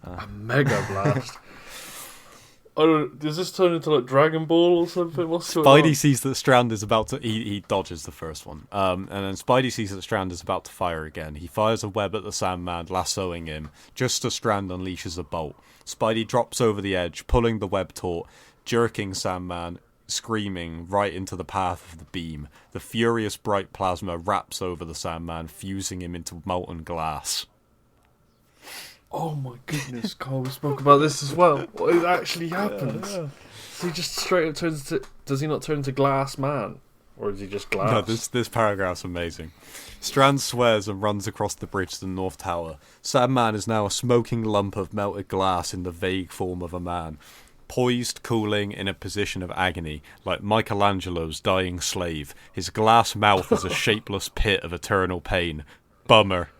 A mega blast. Does this turn into like Dragon Ball or something? What's going on?
Spidey sees that Strand is about to... He dodges the first one. And then Spidey sees that Strand is about to fire again. He fires a web at the Sandman, lassoing him, just as Strand unleashes a bolt. Spidey drops over the edge, pulling the web taut, jerking Sandman, screaming, right into the path of the beam. The furious bright plasma wraps over the Sandman, fusing him into molten glass.
Oh my goodness, Carl, we spoke about this as well. What actually happens?
Yeah.
So he just straight up turns into... Does he not turn into Glass Man? Or is he just glass?
No, this paragraph's amazing. Strand swears and runs across the bridge to the North Tower. Sandman is now a smoking lump of melted glass in the vague form of a man. Poised, cooling, in a position of agony, like Michelangelo's dying slave. His glass mouth is a shapeless pit of eternal pain. Bummer.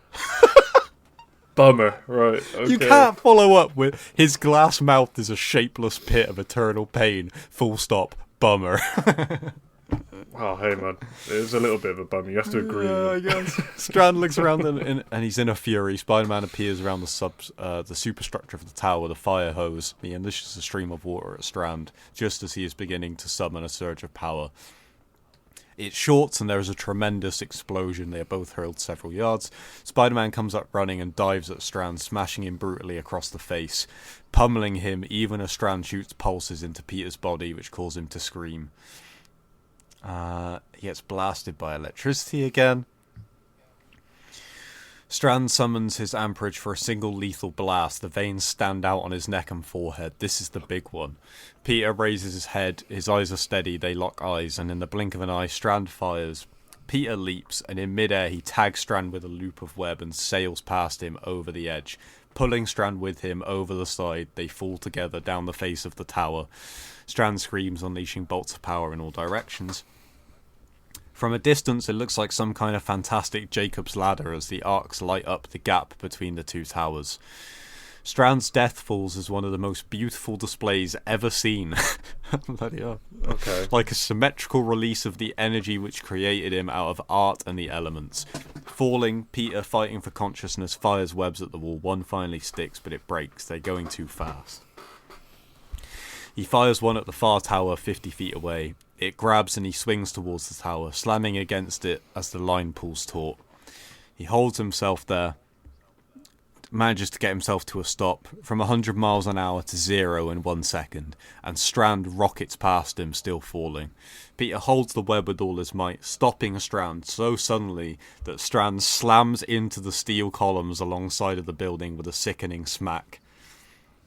Bummer, right. Okay.
You can't follow up with his glass mouth is a shapeless pit of eternal pain. Full stop. Bummer.
Oh, hey man, it's a little bit of a bummer. You have to agree.
I guess. Strand looks around and he's in a fury. Spider-Man appears around the superstructure of the tower with a fire hose. He unleashes a stream of water at Strand just as he is beginning to summon a surge of power. It shorts and there is a tremendous explosion. They are both hurled several yards. Spider-Man comes up running and dives at Strand, smashing him brutally across the face, pummeling him even as Strand shoots pulses into Peter's body, which cause him to scream. He gets blasted by electricity again. Strand summons his amperage for a single lethal blast. The veins stand out on his neck and forehead. This is the big one. Peter raises his head. His eyes are steady. They lock eyes, and in the blink of an eye, Strand fires. Peter leaps, and in midair he tags Strand with a loop of web and sails past him over the edge. Pulling Strand with him over the side, they fall together down the face of the tower. Strand screams, unleashing bolts of power in all directions. From a distance, it looks like some kind of fantastic Jacob's ladder as the arcs light up the gap between the two towers. Strand's death falls is one of the most beautiful displays ever seen. Bloody hell.
Okay.
Like a symmetrical release of the energy which created him out of art and the elements. Falling, Peter, fighting for consciousness, fires webs at the wall. One finally sticks, but it breaks. They're going too fast. He fires one at the far tower 50 feet away. It grabs and he swings towards the tower, slamming against it as the line pulls taut. He holds himself there, manages to get himself to a stop, from 100 miles an hour to 0 in 1 second, and Strand rockets past him, still falling. Peter holds the web with all his might, stopping Strand so suddenly that Strand slams into the steel columns alongside of the building with a sickening smack.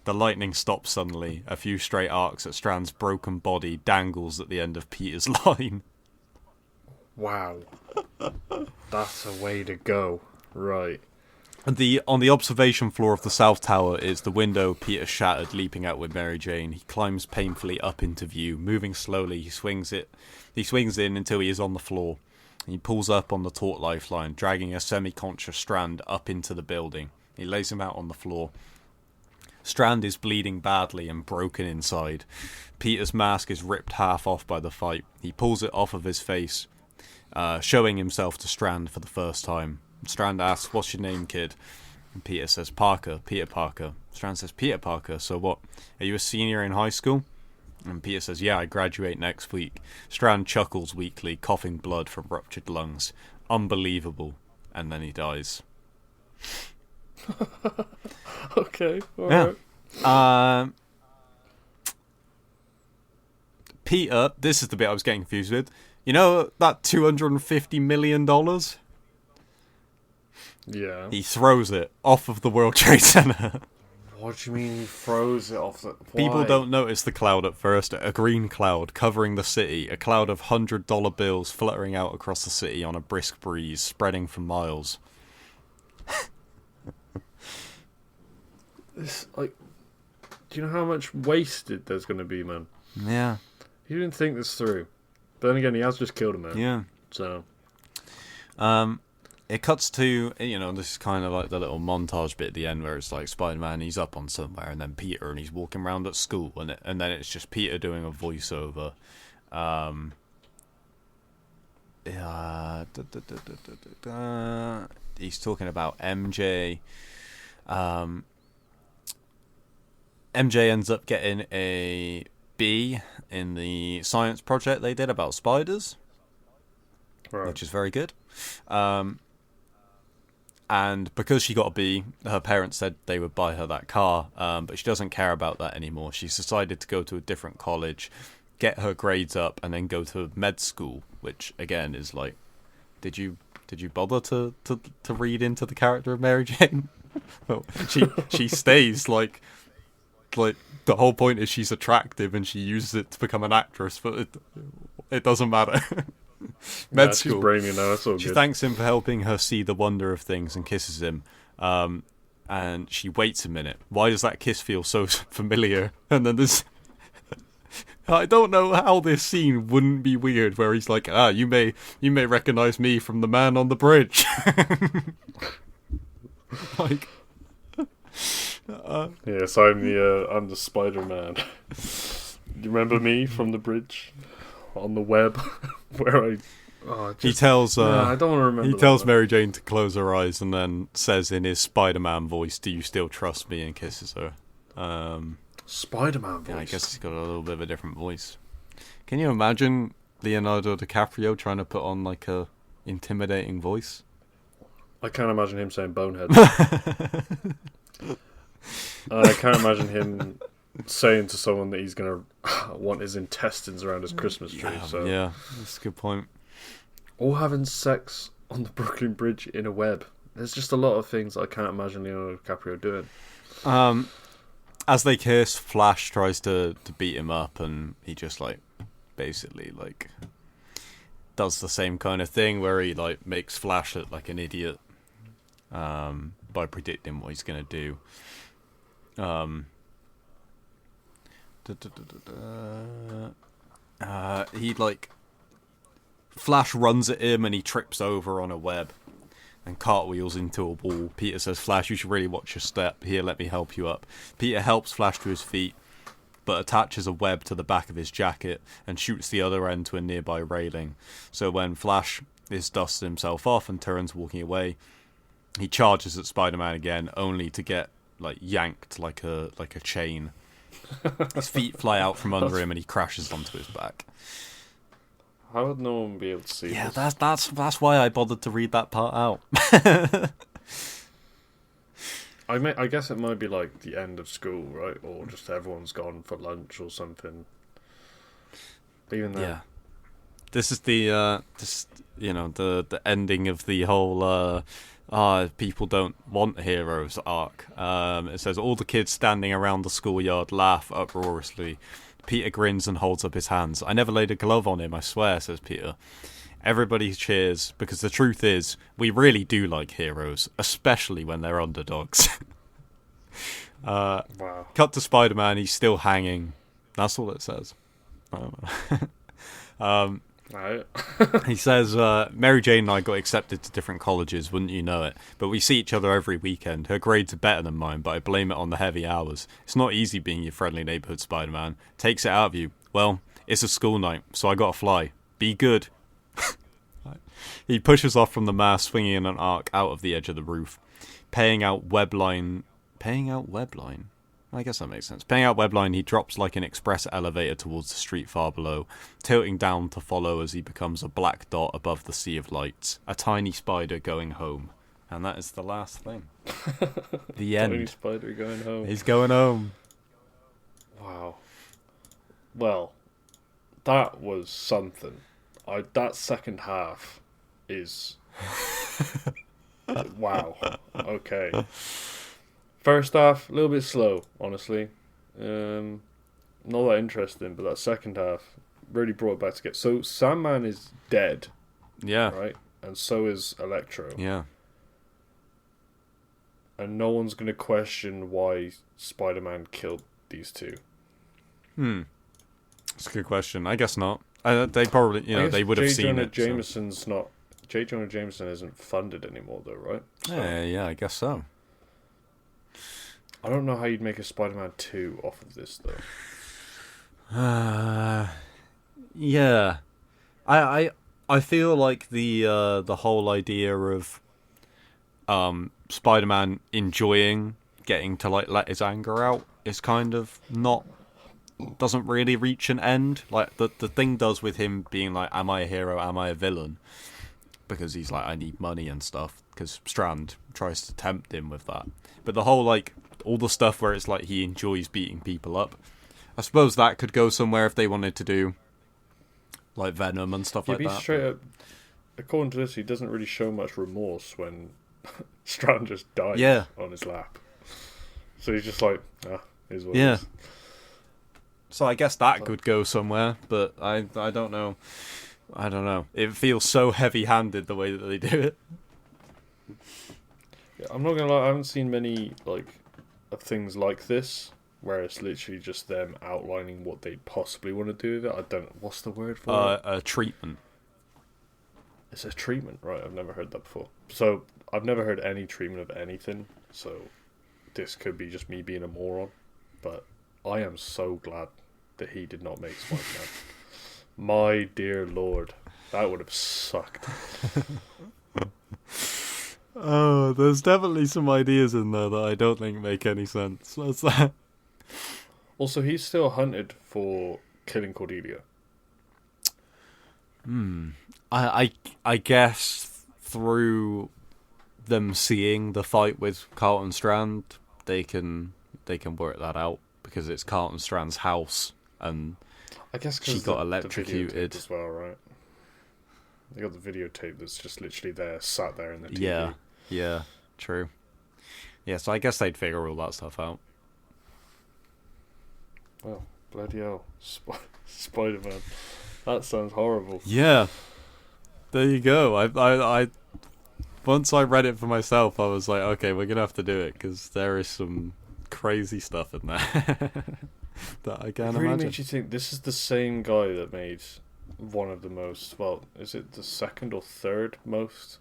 The lightning stops suddenly. A few straight arcs at Strand's broken body dangles at the end of Peter's line.
Wow. That's a way to go. Right.
On the observation floor of the South Tower is the window Peter shattered, leaping out with Mary Jane. He climbs painfully up into view. Moving slowly, he swings in until he is on the floor. He pulls up on the taut lifeline, dragging a semi-conscious Strand up into the building. He lays him out on the floor. Strand is bleeding badly and broken inside. Peter's mask is ripped half off by the fight. He pulls it off of his face, showing himself to Strand for the first time. Strand asks, "What's your name, kid?" And Peter says, "Parker, Peter Parker." Strand says, "Peter Parker, so what? Are you a senior in high school?" And Peter says, "Yeah, I graduate next week." Strand chuckles weakly, coughing blood from ruptured lungs. Unbelievable. And then he dies.
Okay, alright.
Yeah. Peter, this is the bit I was getting confused with. You know that $250 million?
Yeah.
He throws it off of the World Trade Center.
What do you mean he throws it off the...
People
Why?
don't notice the cloud at first. A green cloud covering the city. A cloud of $100 bills fluttering out across the city on a brisk breeze, spreading for miles.
This, like... Do you know how much wasted there's going to be, man?
Yeah.
He didn't think this through. But then again, he has just killed a man.
Yeah.
So...
It cuts to, this is kind of like the little montage bit at the end where it's like Spider-Man, he's up on somewhere, and then Peter, and he's walking around at school, and then it's just Peter doing a voiceover. He's talking about MJ. MJ ends up getting a B in the science project they did about spiders,
Right.
which is very good. And because she got a B, her parents said they would buy her that car, but she doesn't care about that anymore. She's decided to go to a different college, get her grades up, and then go to med school, which again is like, did you bother to read into the character of Mary Jane? Well, she stays like the whole point is she's attractive and she uses it to become an actress, but it doesn't matter. Med school.
She's brainy now, that's all
She
good.
thanks him for helping her see the wonder of things and kisses him. And she waits a minute. Why does that kiss feel so familiar? And then there's... I don't know how this scene wouldn't be weird, where he's like, you may recognize me from the man on the bridge. Like...
Yes, I'm the Spider-Man. You remember me from the bridge on the web where
he tells
I don't want to remember.
he tells Mary Jane to close her eyes and then says in his Spider-Man voice, "Do you still trust me?" and kisses her.
Spider-Man voice.
Yeah, I guess he's got a little bit of a different voice. Can you imagine Leonardo DiCaprio trying to put on like a intimidating voice?
I can't imagine him saying bonehead. I can't imagine him saying to someone that he's going to want his intestines around his Christmas tree.
Yeah, that's a good point.
Or having sex on the Brooklyn Bridge in a web. There's just a lot of things I can't imagine Leonardo DiCaprio doing.
As they kiss, Flash tries to beat him up, and he just basically does the same kind of thing where he makes Flash look like an idiot by predicting what he's gonna do. Flash runs at him and he trips over on a web and cartwheels into a wall. Peter says, "Flash, you should really watch your step. Here, let me help you up." Peter helps Flash to his feet, but attaches a web to the back of his jacket and shoots the other end to a nearby railing. So when Flash is dusting himself off and turns walking away, he charges at Spider-Man again, only to get yanked like a chain. His feet fly out from under him and he crashes onto his back.
How would no one be able to see
Yeah,
this?
that's why I bothered to read that part out.
I guess it might be like the end of school, right? Or just everyone's gone for lunch or something. Even then.
Yeah. This is the the ending of the whole people don't want heroes arc. It says all the kids standing around the schoolyard laugh uproariously. Peter grins and holds up his hands. "I never laid a glove on him, I swear," says Peter. Everybody cheers, because the truth is, we really do like heroes, especially when they're underdogs.
Wow.
Cut to Spider-Man, he's still hanging. That's all it says. I don't know.
Right.
He says, Mary Jane and I got accepted to different colleges, wouldn't you know it? But we see each other every weekend. Her grades are better than mine, but I blame it on the heavy hours. It's not easy being your friendly neighborhood Spider-Man. Takes it out of you. Well, it's a school night, so I gotta fly. Be good. He pushes off from the mast, swinging in an arc out of the edge of the roof. Paying out webline? I guess that makes sense. Paying out webline, he drops like an express elevator towards the street far below, tilting down to follow as he becomes a black dot above the sea of lights. A tiny spider going home. And that is the last thing. The end.
Tiny spider going home.
He's going home.
Wow. Well, that was something. That second half is... wow. Okay. First half, a little bit slow, honestly. Not that interesting, but that second half really brought it back together. So Sandman is dead,
Yeah.
right? And so is Electro.
Yeah.
And no one's going to question why Spider-Man killed these two.
That's a good question. I guess not. They probably, they would have seen it.
Jameson's not... J. Jonah Jameson isn't funded anymore, though, right?
So, yeah, I guess so.
I don't know how you'd make a Spider-Man 2 off of this, though.
Yeah. I feel like the whole idea of Spider-Man enjoying getting to like let his anger out is kind of doesn't really reach an end. Like the thing does with him being like, am I a hero, am I a villain? Because he's like, I need money and stuff, because Strand tries to tempt him with that. But the whole like all the stuff where it's like he enjoys beating people up, I suppose that could go somewhere if they wanted to do like Venom and stuff like that.
Straight up, according to this, he doesn't really show much remorse when Strand just dies on his lap. So he's just like, here's what it is.
So I guess that could go somewhere, but I don't know. I don't know. It feels so heavy-handed the way that they do it.
Yeah, I'm not gonna lie, I haven't seen many of things like this where it's literally just them outlining what they possibly want to do with it. I don't. What's the word for it?
A treatment.
It's a treatment, right? I've never heard that before. So I've never heard any treatment of anything. So this could be just me being a moron, but I am so glad that he did not make Spider-Man. My dear Lord, that would have sucked.
Oh, there's definitely some ideas in there that I don't think make any sense. What's that?
Also, he's still hunted for killing Cordelia.
I guess through them seeing the fight with Carlton Strand, they can work that out, because it's Carlton Strand's house and
I guess
she got electrocuted
as well, right? They got the videotape that's just literally there, sat there in the TV.
Yeah, true. Yeah, so I guess they'd figure all that stuff out.
Well, bloody hell, Spider-Man. That sounds horrible.
Yeah, there you go. I once I read it for myself, I was like, okay, we're gonna have to do it, because there is some crazy stuff in there that I can't
It really
imagine.
makes you think this is the same guy that made one of the most, well, is it the second or third most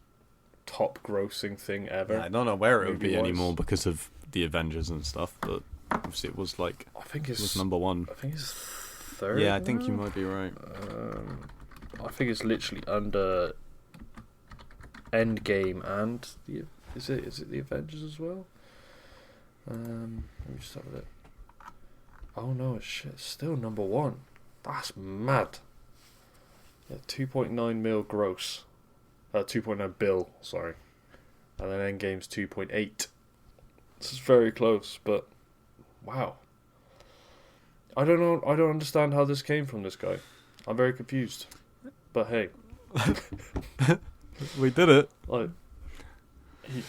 top grossing thing ever?
Yeah, I don't know where it would be
movie-wise.
anymore because of the Avengers and stuff, but obviously it was like,
I think
it was number one.
I think it's third.
Yeah, I think you
now?
might be right.
I think it's literally under Endgame and is it the Avengers as well? Let me just have a look. Oh no, it's still number one. That's mad. Yeah, 2.9 mil gross. 2.9 bill, sorry. And then Endgame's 2.8. This is very close, but wow. I don't know. I don't understand how this came from this guy. I'm very confused. But hey,
We did it.
like he's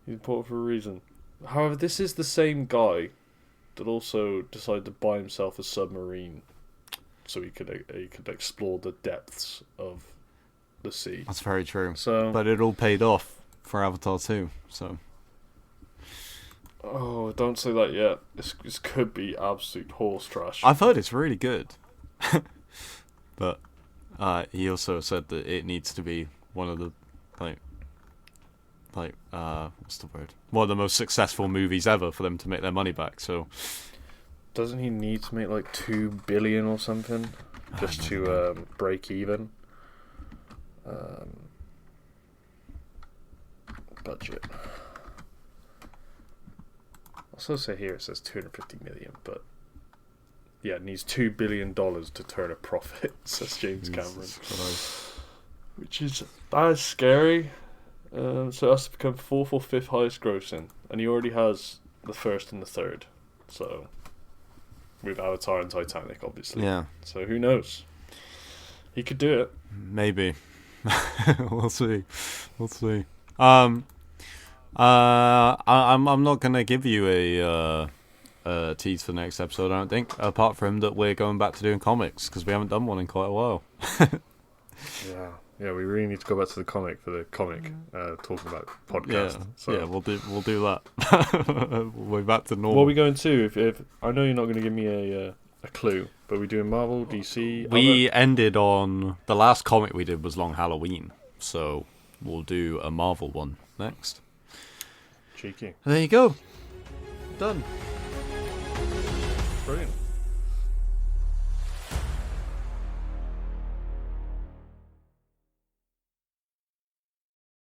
important for a reason. However, this is the same guy that also decided to buy himself a submarine so he could explore the depths of the sea.
That's very true.
So,
But it all paid off for Avatar 2, so...
oh, don't say that yet. This could be absolute horse trash.
I've heard it's really good. But He also said that it needs to be one of the what's the word? One of the most successful movies ever for them to make their money back. So
doesn't he need to make like 2 billion or something just to break even? Budget. I also say here it says 250 million, but yeah, it needs $2 billion to turn a profit, says James Cameron. Which is, that is scary. So that's to become 4th or 5th highest grossing, and he already has the 1st and the 3rd. So with Avatar and Titanic, obviously.
Yeah.
So who knows? He could do it.
Maybe. We'll see. I'm not gonna give you a tease for the next episode, I don't think. Apart from that, we're going back to doing comics because we haven't done one in quite a while.
Yeah, we really need to go back to the comic for the comic talking about podcast.
Yeah, we'll do that. We're back to normal.
What are we going to? If I know you're not going to give me a clue, but we're doing Marvel, DC.
We ended on the last comic we did was Long Halloween, so we'll do a Marvel one next.
Cheeky.
There you go. Done.
Brilliant.